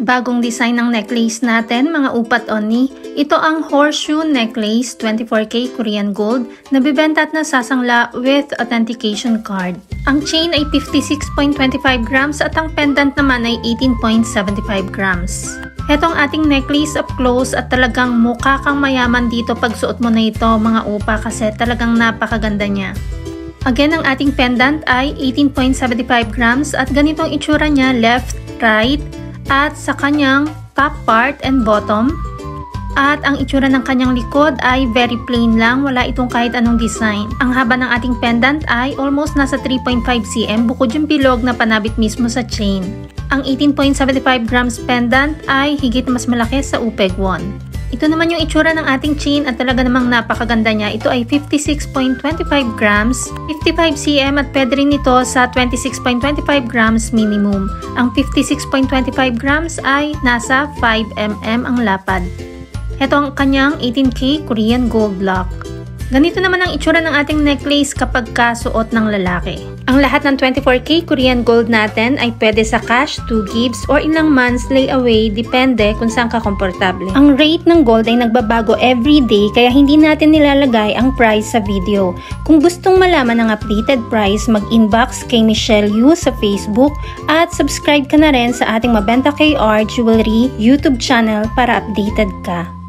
Bagong design ng necklace natin, mga upat oni. Ito ang horseshoe necklace, 24K Korean gold, na bibenta at nasasangla with authentication card. Ang chain ay 56.25 grams at ang pendant naman ay 18.75 grams. Ito ang ating necklace up close at talagang mukha kang mayaman dito pag suot mo na ito, mga upa, kasi talagang napakaganda niya. Again, ang ating pendant ay 18.75 grams at ganitong itsura niya, left, right, at sa kanyang top part and bottom. At ang itsura ng kanyang likod ay very plain lang, wala itong kahit anong design. Ang haba ng ating pendant ay almost nasa 3.5 cm bukod yung bilog na panabit mismo sa chain. Ang 18.75 grams pendant ay higit mas malaki sa upeg won. Ito naman yung itsura ng ating chain at talaga namang napakaganda niya. Ito ay 56.25 grams, 55 cm at pwede rin ito sa 26.25 grams minimum. Ang 56.25 grams ay nasa 5 mm ang lapad. Ito ang kanyang 18K Korean gold lock. Ganito naman ang itsura ng ating necklace kapag kasuot ng lalaki. Ang lahat ng 24K Korean gold natin ay pwede sa cash, 2 gifts, or ilang months layaway, depende kung saan ka komportable. Ang rate ng gold ay nagbabago every day kaya hindi natin nilalagay ang price sa video. Kung gustong malaman ang updated price, mag-inbox kay Michelle Yu sa Facebook at subscribe ka na rin sa ating Mabenta KR Jewelry YouTube channel para updated ka.